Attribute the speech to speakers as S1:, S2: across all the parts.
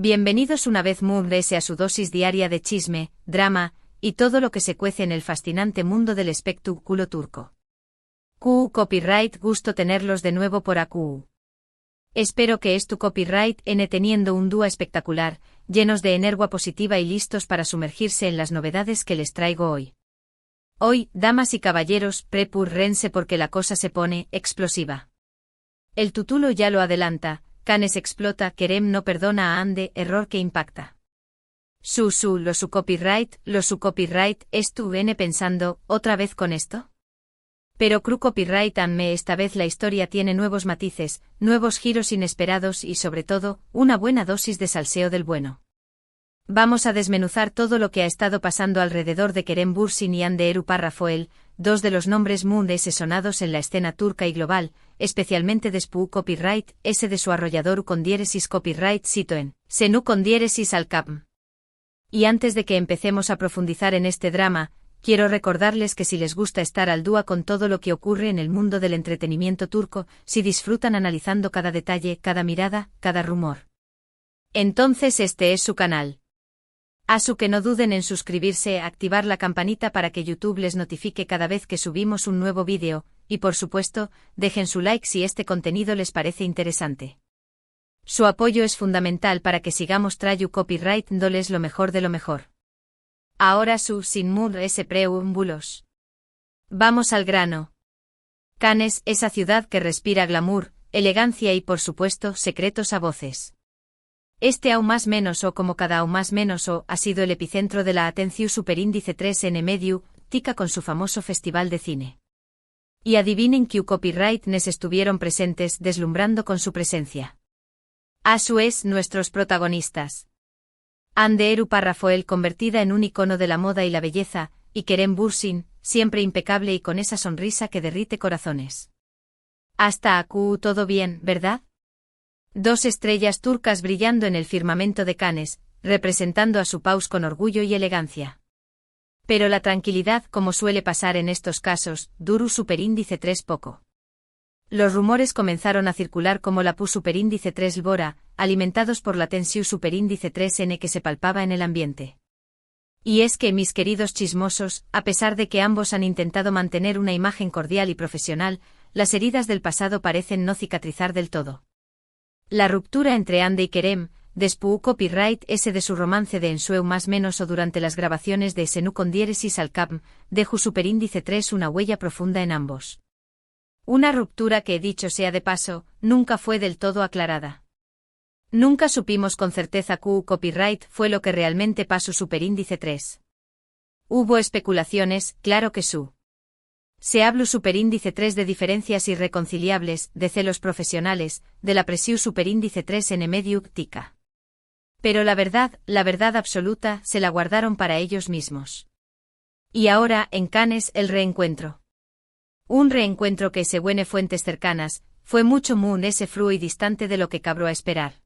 S1: Bienvenidos una vez más a su dosis diaria de chisme, drama, y todo lo que se cuece en el fascinante mundo del espectáculo turco. Copyright, gusto tenerlos de nuevo por aquí. Espero que tu copyright teniendo un dúo espectacular, llenos de energía positiva y listos para sumergirse en las novedades que les traigo hoy. Hoy, damas y caballeros, prepúrense porque la cosa se pone explosiva. El título ya lo adelanta. Cannes explota, Kerem no perdona a Hande, error que impacta. Su copyright, estuvene pensando, ¿otra vez con esto? Pero copyright esta vez la historia tiene nuevos matices, nuevos giros inesperados y sobre todo, una buena dosis de salseo del bueno. Vamos a desmenuzar todo lo que ha estado pasando alrededor de Kerem Bürsin y Hande Ertuğrul, dos de los nombres mundes sonados en la escena turca y global, especialmente después copyright, ese de su arrollador con diéresis copyright Sitoen, Senu con diéresis Alcapm. Y antes de que empecemos a profundizar en este drama, quiero recordarles que si les gusta estar al día con todo lo que ocurre en el mundo del entretenimiento turco, si disfrutan analizando cada detalle, cada mirada, cada rumor, entonces este es su canal. Así que no duden en suscribirse, activar la campanita para que YouTube les notifique cada vez que subimos un nuevo vídeo, y por supuesto, dejen su like si este contenido les parece interesante. Su apoyo es fundamental para que sigamos trayendo copyright dándoles lo mejor de lo mejor. Ahora sin más preámbulos. Vamos al grano. Cannes, esa ciudad que respira glamour, elegancia y por supuesto secretos a voces. Aún más menos o como cada aún más menos o ha sido el epicentro de la atención superíndice 3N Mediu, tica con su famoso festival de cine. Y adivinen que copyright nes estuvieron presentes deslumbrando con su presencia. A su es nuestros protagonistas. Hande Ertuğrul convertida en un icono de la moda y la belleza, y Kerem Bürsin, siempre impecable y con esa sonrisa que derrite corazones. Hasta aquí todo bien, ¿verdad? Dos estrellas turcas brillando en el firmamento de Cannes, representando a su país con orgullo y elegancia. Pero la tranquilidad, como suele pasar en estos casos, duró superíndice 3 poco. Los rumores comenzaron a circular como la superíndice 3 Bora, alimentados por la tensión superíndice 3N que se palpaba en el ambiente. Y es que, mis queridos chismosos, a pesar de que ambos han intentado mantener una imagen cordial y profesional, las heridas del pasado parecen no cicatrizar del todo. La ruptura entre Hande y Kerem, después copyright ese de su romance de Ensue más menos o durante las grabaciones de Senu con diéresis Alcapm, dejó superíndice 3 una huella profunda en ambos. Una ruptura que, dicho sea de paso, nunca fue del todo aclarada. Nunca supimos con certeza que copyright fue lo que realmente pasó superíndice 3. Hubo especulaciones, claro que se habló superíndice 3 de diferencias irreconciliables, de celos profesionales, de la presión superíndice 3 en Mediu tica. Pero la verdad absoluta, se la guardaron para ellos mismos. Y ahora, en Cannes, el reencuentro. Un reencuentro que, según fuentes cercanas, fue mucho más frío y distante de lo que cabró a esperar.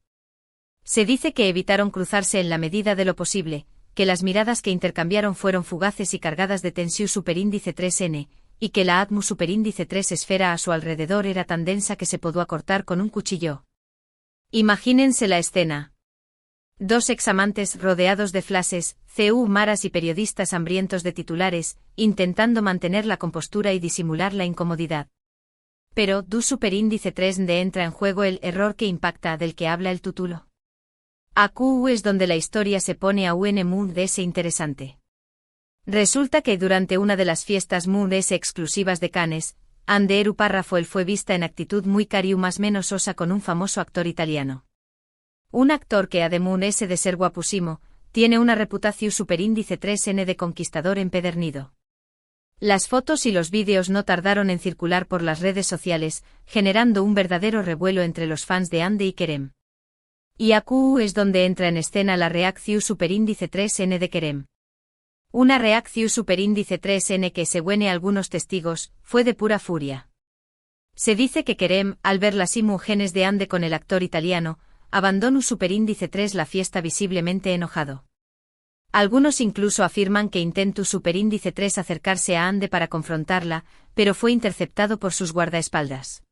S1: Se dice que evitaron cruzarse en la medida de lo posible, que las miradas que intercambiaron fueron fugaces y cargadas de tensión superíndice 3N, y que la atmu superíndice 3 esfera a su alrededor era tan densa que se pudo acortar con un cuchillo. Imagínense la escena. Dos examantes rodeados de flashes, maras y periodistas hambrientos de titulares, intentando mantener la compostura y disimular la incomodidad. Pero, superíndice 3 de entra en juego el error que impacta del que habla el título. Aquí es donde la historia se pone aún más interesante. Resulta que durante una de las fiestas mundes exclusivas de Cannes, Hande Ertuğrul fue vista en actitud muy cariu más menos osa con un famoso actor italiano. Un actor que además de ser guapúsimo, tiene una reputación superíndice 3N de conquistador empedernido. Las fotos y los vídeos no tardaron en circular por las redes sociales, generando un verdadero revuelo entre los fans de Hande y Kerem. Y aquí es donde entra en escena la reacción superíndice 3N de Kerem. Una reacción superíndice 3N que, según algunos testigos, fue de pura furia. Se dice que Kerem, al ver las imágenes de Hande con el actor italiano, abandonó superíndice 3 la fiesta visiblemente enojado. Algunos incluso afirman que intentó superíndice 3 acercarse a Hande para confrontarla, pero fue interceptado por sus guardaespaldas.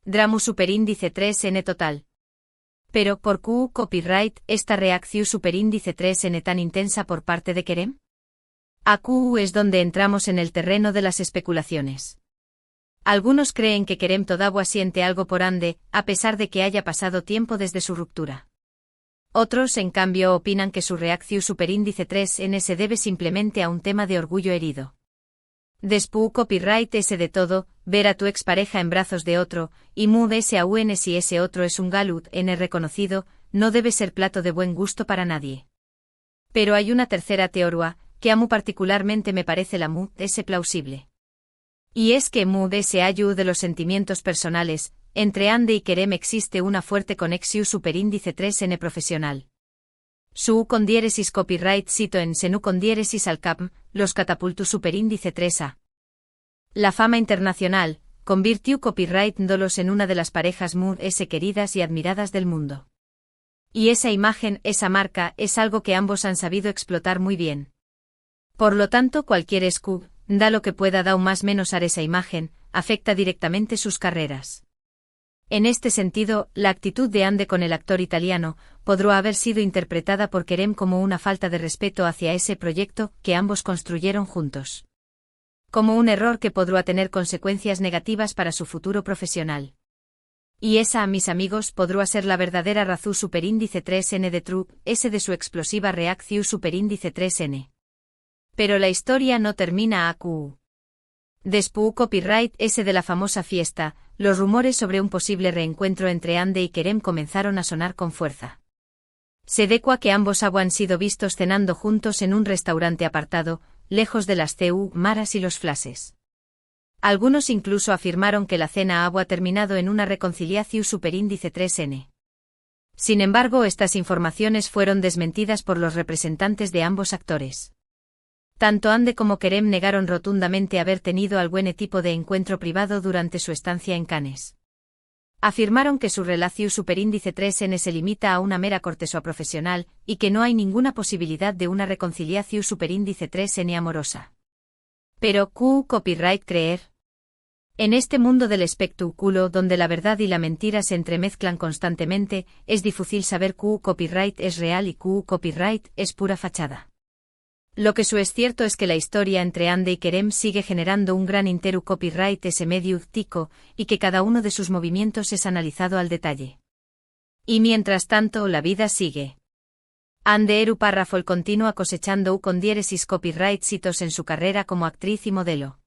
S1: Dramu superíndice 3N total. Pero, ¿por qué copyright esta reacción superíndice 3n tan intensa por parte de Kerem? Aquí es donde entramos en el terreno de las especulaciones. Algunos creen que Kerem todavía siente algo por Ande, a pesar de que haya pasado tiempo desde su ruptura. Otros, en cambio, opinan que su reacción superíndice 3n se debe simplemente a un tema de orgullo herido. Después copyright ese de todo, ver a tu expareja en brazos de otro, y mood ese aún si ese otro es un galut n reconocido, no debe ser plato de buen gusto para nadie. Pero hay una tercera teoría, que a mí particularmente me parece la mood ese plausible. Y es que mood ese ayu de los sentimientos personales, entre Ande y Kerem existe una fuerte conexión superíndice 3n profesional. Su con diéresis copyright cito en senu con diéresis al cap, los catapultu superíndice 3a. La fama internacional, convirtió copyright dolos en una de las parejas mood s queridas y admiradas del mundo. Y esa imagen, esa marca, es algo que ambos han sabido explotar muy bien. Por lo tanto, cualquier scoop, da lo que pueda dar más menos a esa imagen, afecta directamente sus carreras. En este sentido, la actitud de Ande con el actor italiano podrá haber sido interpretada por Kerem como una falta de respeto hacia ese proyecto que ambos construyeron juntos. Como un error que podrá tener consecuencias negativas para su futuro profesional. Y esa, mis amigos, podrá ser la verdadera razón superíndice 3n de True, ese de su explosiva reacción superíndice 3n. Pero la historia no termina aquí. Después copyright ese de la famosa fiesta, los rumores sobre un posible reencuentro entre Ande y Kerem comenzaron a sonar con fuerza. Se decua que ambos habían sido vistos cenando juntos en un restaurante apartado, lejos de las maras y los flashes. Algunos incluso afirmaron que la cena había terminado en una reconciliación superíndice 3n. Sin embargo, estas informaciones fueron desmentidas por los representantes de ambos actores. Tanto Ande como Kerem negaron rotundamente haber tenido algún tipo de encuentro privado durante su estancia en Cannes. Afirmaron que su relación superíndice 3n se limita a una mera cortesía profesional, y que no hay ninguna posibilidad de una reconciliación superíndice 3n amorosa. Pero, ¿qué copyright creer? En este mundo del espectáculo donde la verdad y la mentira se entremezclan constantemente, es difícil saber qué copyright es real y qué copyright es pura fachada. Lo que es cierto es que la historia entre Ande y Kerem sigue generando un gran interu copyright ese medio tico, y que cada uno de sus movimientos es analizado al detalle. Y mientras tanto, la vida sigue. Ande eru párrafo el continúa cosechando con diéresis copyright hitos en su carrera como actriz y modelo.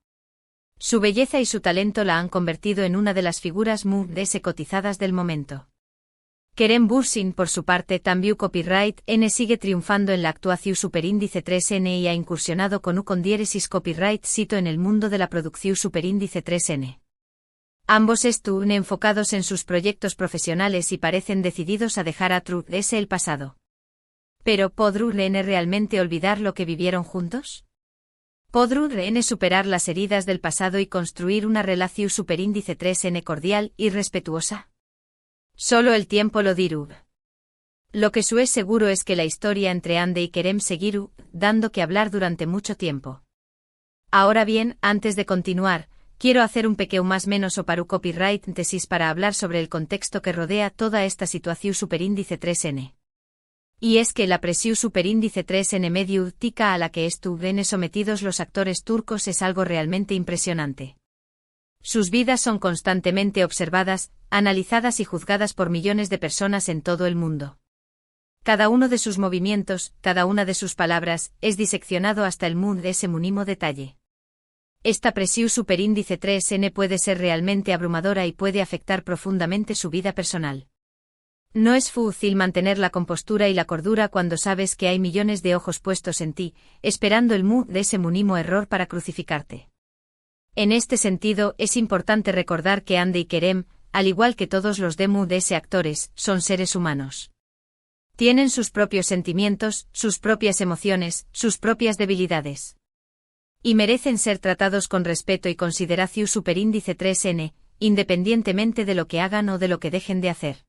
S1: Su belleza y su talento la han convertido en una de las figuras ese cotizadas del momento. Kerem Bürsin, por su parte, también copyright n sigue triunfando en la actuación superíndice 3n y ha incursionado con diéresis copyright cito en el mundo de la producción superíndice 3n. Ambos están enfocados en sus proyectos profesionales y parecen decididos a dejar a True ese el pasado. Pero ¿podrán realmente olvidar lo que vivieron juntos? ¿Podrán superar las heridas del pasado y construir una relación superíndice 3n cordial y respetuosa? Solo el tiempo lo dirá. Lo que es seguro es que la historia entre Ande y Kerem seguirá dando que hablar durante mucho tiempo. Ahora bien, antes de continuar, quiero hacer un pequeño más menos o paru copyright tesis para hablar sobre el contexto que rodea toda esta situación superíndice 3n. Y es que la presión superíndice 3n medio tica a la que estuvieron sometidos los actores turcos es algo realmente impresionante. Sus vidas son constantemente observadas, analizadas y juzgadas por millones de personas en todo el mundo. Cada uno de sus movimientos, cada una de sus palabras, es diseccionado hasta el de ese mínimo detalle. Esta presión superíndice 3n puede ser realmente abrumadora y puede afectar profundamente su vida personal. No es fácil mantener la compostura y la cordura cuando sabes que hay millones de ojos puestos en ti, esperando el de ese mínimo error para crucificarte. En este sentido, es importante recordar que Ande y Kerem, al igual que todos los de ese actores, son seres humanos. Tienen sus propios sentimientos, sus propias emociones, sus propias debilidades. Y merecen ser tratados con respeto y consideración superíndice 3n, independientemente de lo que hagan o de lo que dejen de hacer.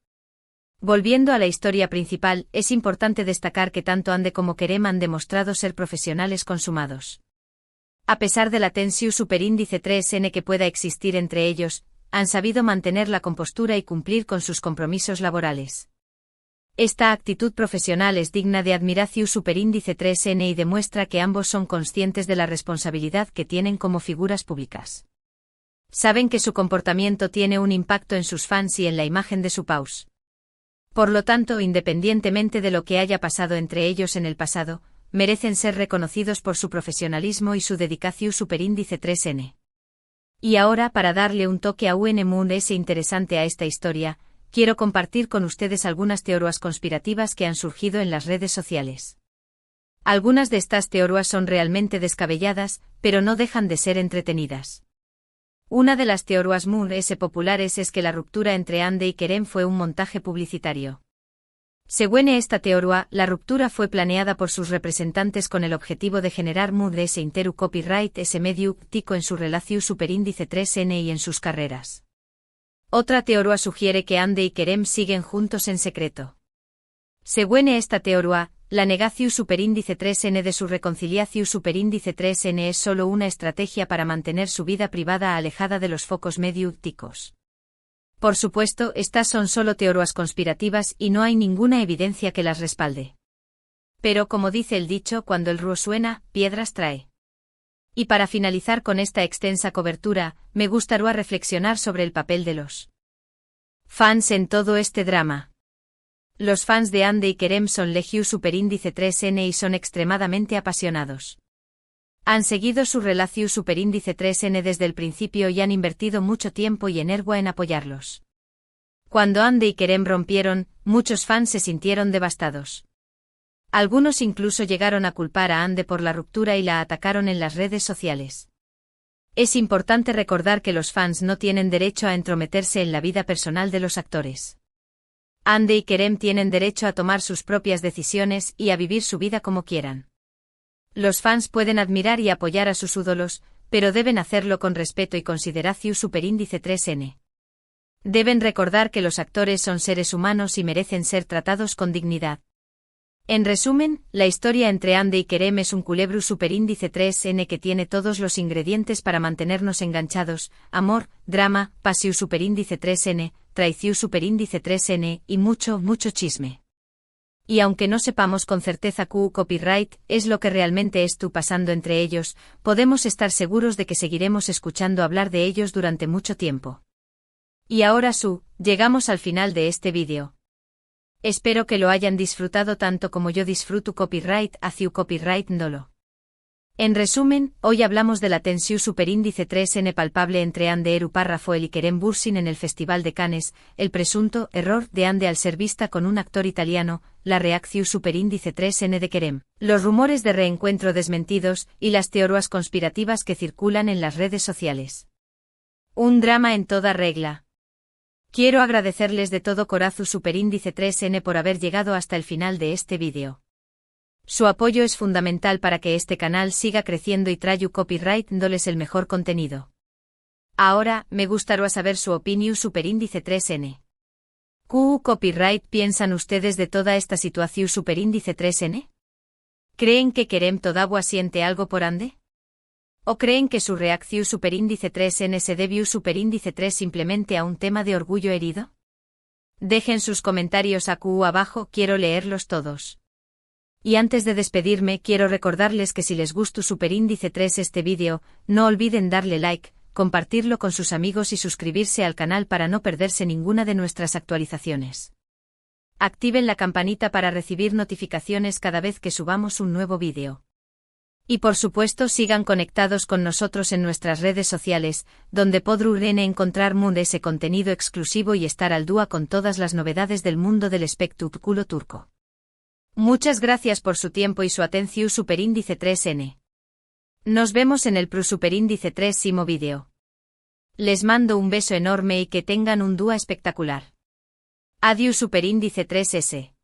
S1: Volviendo a la historia principal, es importante destacar que tanto Ande como Kerem han demostrado ser profesionales consumados. A pesar de la tensión superíndice 3n que pueda existir entre ellos, han sabido mantener la compostura y cumplir con sus compromisos laborales. Esta actitud profesional es digna de admiración superíndice 3N y demuestra que ambos son conscientes de la responsabilidad que tienen como figuras públicas. Saben que su comportamiento tiene un impacto en sus fans y en la imagen de su paus. Por lo tanto, independientemente de lo que haya pasado entre ellos en el pasado, merecen ser reconocidos por su profesionalismo y su dedicación superíndice 3N. Y ahora, para darle un toque a UNMUNS interesante a esta historia, quiero compartir con ustedes algunas teorías conspirativas que han surgido en las redes sociales. Algunas de estas teorías son realmente descabelladas, pero no dejan de ser entretenidas. Una de las teorías más populares es que la ruptura entre Ande y Kerem fue un montaje publicitario. Según esta teoría, la ruptura fue planeada por sus representantes con el objetivo de generar ese interu copyright ese medio tico en su relación superíndice 3N y en sus carreras. Otra teoría sugiere que Ande y Kerem siguen juntos en secreto. Según esta teoría, la negación superíndice 3N de su reconciliación superíndice 3N es solo una estrategia para mantener su vida privada alejada de los focos mediáticos. Por supuesto, estas son solo teorías conspirativas y no hay ninguna evidencia que las respalde. Pero como dice el dicho, cuando el río suena, piedras trae. Y para finalizar con esta extensa cobertura, me gustaría reflexionar sobre el papel de los fans en todo este drama. Los fans de Ande y Kerem son legión superíndice 3N y son extremadamente apasionados. Han seguido su relación superíndice 3N desde el principio y han invertido mucho tiempo y energía en apoyarlos. Cuando Ande y Kerem rompieron, muchos fans se sintieron devastados. Algunos incluso llegaron a culpar a Ande por la ruptura y la atacaron en las redes sociales. Es importante recordar que los fans no tienen derecho a entrometerse en la vida personal de los actores. Ande y Kerem tienen derecho a tomar sus propias decisiones y a vivir su vida como quieran. Los fans pueden admirar y apoyar a sus ídolos, pero deben hacerlo con respeto y consideración superíndice 3N. Deben recordar que los actores son seres humanos y merecen ser tratados con dignidad. En resumen, la historia entre Ande y Kerem es un culebro superíndice 3N que tiene todos los ingredientes para mantenernos enganchados: amor, drama, pasión superíndice 3N, traición superíndice 3N y mucho, mucho chisme. Y aunque no sepamos con certeza qué copyright es lo que realmente está pasando entre ellos, podemos estar seguros de que seguiremos escuchando hablar de ellos durante mucho tiempo. Y ahora llegamos al final de este vídeo. Espero que lo hayan disfrutado tanto como yo disfruto copyright hacia copyright ndolo. En resumen, hoy hablamos de la tensión superíndice 3N palpable entre Ande Eru Párrafo y Kerem Bürsin en el Festival de Cannes, el presunto error de Ande al ser vista con un actor italiano, la reacción superíndice 3N de Kerem, los rumores de reencuentro desmentidos y las teorías conspirativas que circulan en las redes sociales. Un drama en toda regla. Quiero agradecerles de todo corazón superíndice 3N por haber llegado hasta el final de este vídeo. Su apoyo es fundamental para que este canal siga creciendo y traiga copyright dándoles el mejor contenido. Ahora, me gustaría saber su opinión superíndice 3N. ¿Qué copyright piensan ustedes de toda esta situación superíndice 3N? ¿Creen que Kerem todavía siente algo por Ande? ¿O creen que su reacción superíndice 3N se debió superíndice 3 simplemente a un tema de orgullo herido? Dejen sus comentarios abajo, quiero leerlos todos. Y antes de despedirme, quiero recordarles que si les gustó superíndice 3 este vídeo, no olviden darle like, compartirlo con sus amigos y suscribirse al canal para no perderse ninguna de nuestras actualizaciones. Activen la campanita para recibir notificaciones cada vez que subamos un nuevo vídeo. Y por supuesto sigan conectados con nosotros en nuestras redes sociales, donde podrán encontrar ese contenido exclusivo y estar al día con todas las novedades del mundo del espectáculo turco. Muchas gracias por su tiempo y su atención superíndice 3N. Nos vemos en el superíndice 3 vídeo. Les mando un beso enorme y que tengan un día espectacular. Adiós superíndice 3S.